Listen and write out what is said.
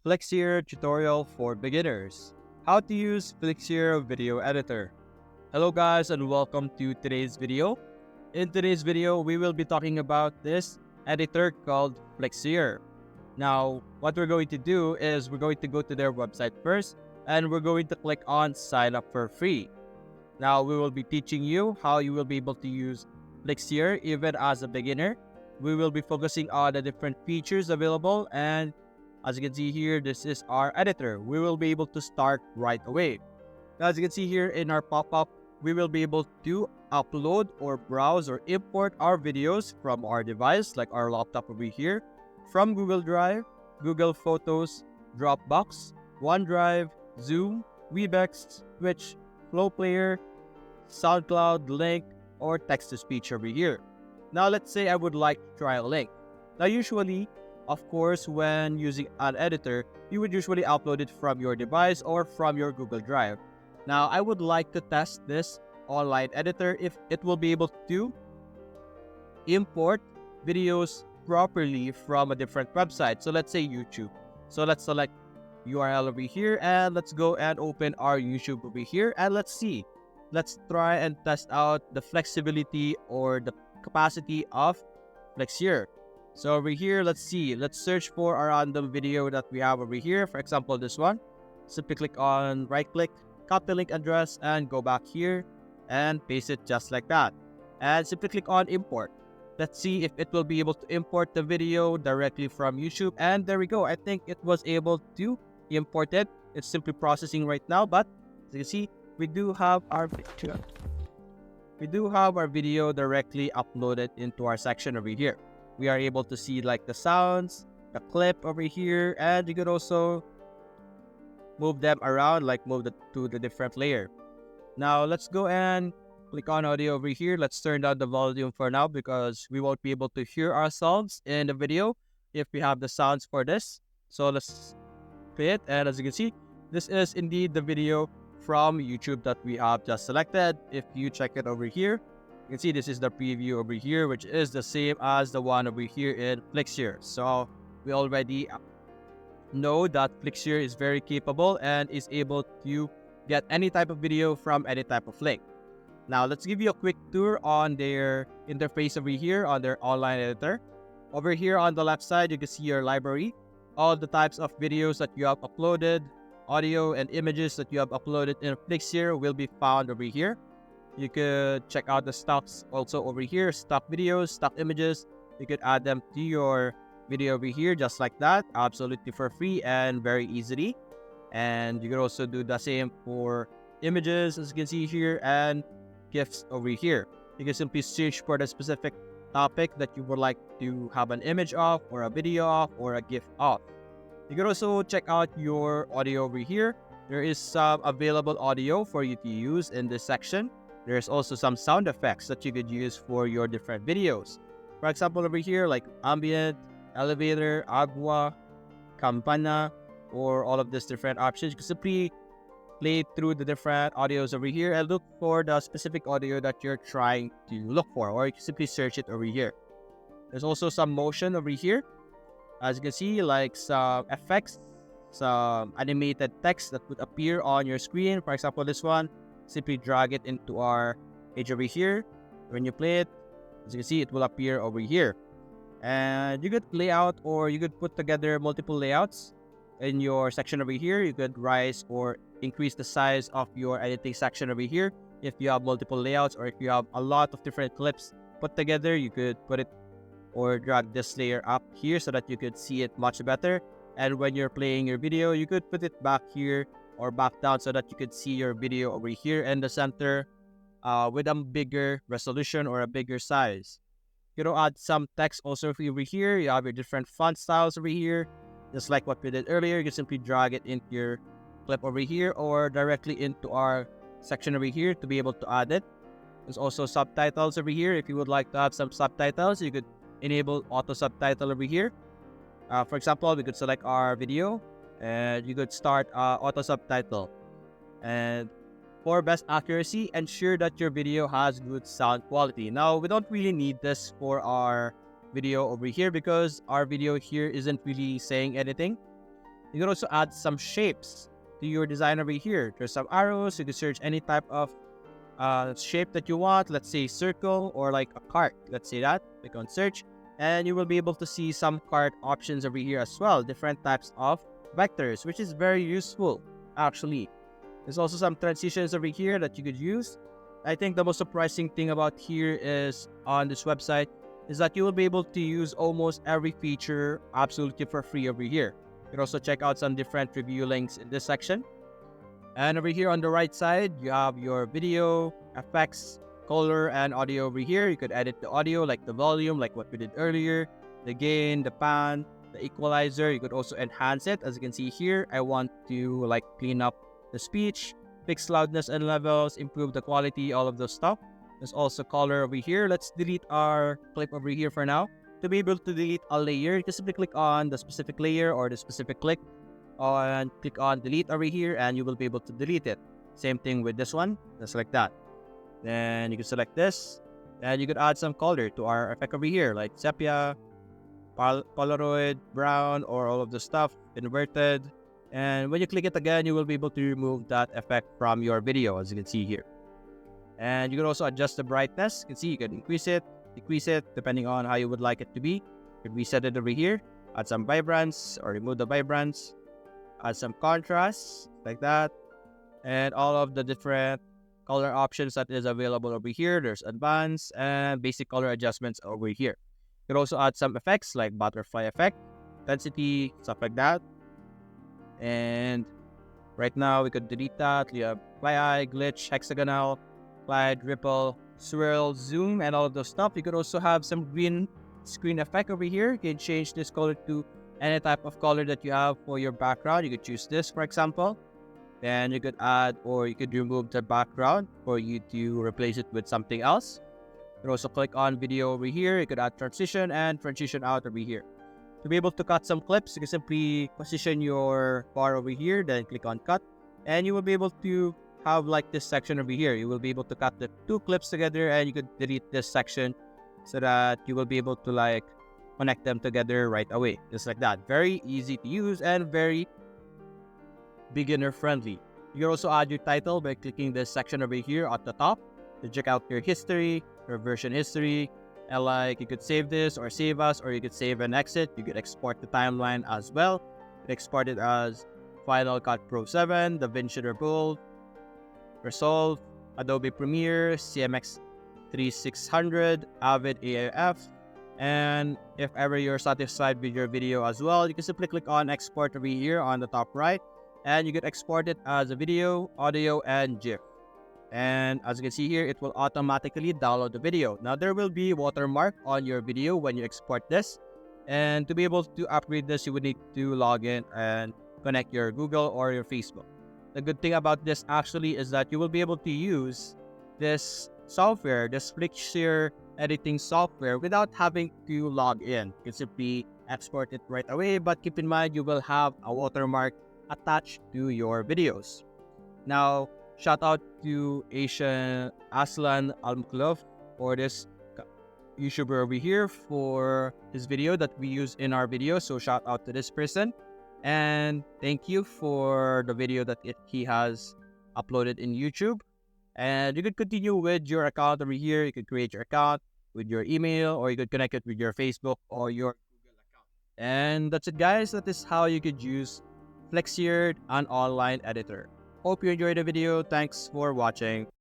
Flixier tutorial for beginners. How to use Flixier Video Editor. Hello guys and welcome to today's video. In today's video, we will be talking about this editor called Flixier. Now, what we're going to do is we're going to go to their website first and we're going to click on sign up for free. Now, we will be teaching you how you will be able to use Flixier even as a beginner. We will be focusing on the different features available, and as you can see here, this is our editor. We will be able to start right away. Now, as you can see here in our pop-up, we will be able to upload or browse or import our videos from our device, like our laptop over here, from Google Drive, Google Photos, Dropbox, OneDrive, Zoom, Webex, Twitch, Flow Player, SoundCloud, Link, or text-to-speech over here. Now, let's say I would like to try a link. Now, usually, of course, when using an editor, you would usually upload it from your device or from your Google Drive. Now, I would like to test this online editor if it will be able to import videos properly from a different website. So let's say YouTube. So let's select URL over here and let's go and open our YouTube over here and let's see. Let's try and test out the flexibility or the capacity of Flixier. So over here, let's see. Let's search for a random video that we have over here. For example, this one. Simply click on right-click, copy link address, and go back here and paste it just like that. And simply click on import. Let's see if it will be able to import the video directly from YouTube. And there we go. I think it was able to import it. It's simply processing right now. But as you can see, we do have our video directly uploaded into our section over here. We are able to see like the sounds, the clip over here, and you could also move them around, like move to the different layer. Now let's go and click on audio over here. Let's turn down the volume for now because we won't be able to hear ourselves in the video if we have the sounds for this. So let's play it, and as you can see, this is indeed the video from YouTube that we have just selected. If you check it over here, you can see this is the preview over here, which is the same as the one over here in Flixier. So we already know that Flixier is very capable and is able to get any type of video from any type of link. Now let's give you a quick tour on their interface over here on their online editor. Over here on the left side, you can see your library, all the types of videos that you have uploaded, audio and images that you have uploaded in Flixier will be found over here. You could check out the stocks also over here, stock videos, stock images. You could add them to your video over here just like that, absolutely for free and very easily. And you could also do the same for images, as you can see here, and GIFs over here. You can simply search for the specific topic that you would like to have an image of, or a video of, or a GIF of. You can also check out your audio over here. There is some available audio for you to use in this section. There's also some sound effects that you could use for your different videos. For example, over here, like ambient, elevator, agua, campana, or all of these different options. You can simply play through the different audios over here and look for the specific audio that you're trying to look for, or you can simply search it over here. There's also some motion over here. As you can see, like some effects, some animated text that would appear on your screen. For example, this one, simply drag it into our page over here. When you play it, as you can see, it will appear over here. And you could lay out, or you could put together multiple layouts in your section over here. You could rise or increase the size of your editing section over here. If you have multiple layouts, or if you have a lot of different clips put together, you could put it or drag this layer up here so that you could see it much better. And when you're playing your video, you could put it back here or back down so that you could see your video over here in the center with a bigger resolution or a bigger size. You know, add some text also over here. You have your different font styles over here, just like what we did earlier. You can simply drag it into your clip over here or directly into our section over here to be able to add it. There's also subtitles over here. If you would like to have some subtitles, you could enable auto subtitle over here. For example, we could select our video and you could start auto subtitle. And for best accuracy, ensure that your video has good sound quality. Now, we don't really need this for our video over here because our video here isn't really saying anything. You can also add some shapes to your design over here. There's some arrows. You can search any type of shape that you want. Let's say circle or like a cart. Let's say that. Click on search and you will be able to see some cart options over here as well. Different types of vectors, which is very useful actually. There's also some transitions over here that you could use. I think the most surprising thing about here is on this website is that you will be able to use almost every feature absolutely for free over here. You can also check out some different review links in this section. And over here on the right side, you have your video, effects, color, and audio over here. You could edit the audio like the volume, like what we did earlier, the gain, the pan, the equalizer. You could also enhance it. As you can see here, I want to like clean up the speech, fix loudness and levels, improve the quality, all of those stuff. There's also color over here. Let's delete our clip over here for now. To be able to delete a layer, you can simply click on the specific layer or the specific click and click on delete over here and you will be able to delete it. Same thing with this one, just like that. Then you can select this and you could add some color to our effect over here like sepia, Polaroid, brown, or all of the stuff, inverted. And when you click it again, you will be able to remove that effect from your video, as you can see here. And you can also adjust the brightness. You can see you can increase it, decrease it, depending on how you would like it to be. You can reset it over here, add some vibrance or remove the vibrance, add some contrast, like that. And all of the different color options that is available over here. There's advanced and basic color adjustments over here. You can also add some effects like butterfly effect, intensity, stuff like that. And right now we could delete that. We have fly eye, glitch, hexagonal, glide, ripple, swirl, zoom, and all of those stuff. You could also have some green screen effect over here. You can change this color to any type of color that you have for your background. You could choose this, for example. Then you could add or you could remove the background for you to replace it with something else. You could also click on video over here. You could add transition and transition out over here. To be able to cut some clips, you can simply position your bar over here, then click on cut, and you will be able to have like this section over here. You will be able to cut the two clips together and you could delete this section so that you will be able to like connect them together right away, just like that. Very easy to use and very beginner friendly. You can also add your title by clicking this section over here at the top to check out your history, your version history, and like you could save this or save us, or you could save and exit. You could export the timeline as well. You could export it as Final Cut Pro 7, DaVinci Resolve, Resolve, Adobe Premiere, CMX 3600, Avid AIF, and if ever you're satisfied with your video as well, you can simply click on export over here on the top right, and you can export it as a video, audio, and GIF. And as you can see here, it will automatically download the video. Now there will be watermark on your video when you export this. And to be able to upgrade this, you would need to log in and connect your Google or your Facebook. The good thing about this actually is that you will be able to use this software, this Flixier editing software, without having to log in. You can simply export it right away, but keep in mind you will have a watermark attached to your videos. Now, shout out to Asian Aslan Almklov for this YouTuber over here for his video that we use in our video. So shout out to this person. And thank you for the video that he has uploaded in YouTube. And you could continue with your account over here. You could create your account with your email, or you could connect it with your Facebook or your Google account. And that's it, guys. That is how you could use Flixier, an online editor. Hope you enjoyed the video. Thanks for watching.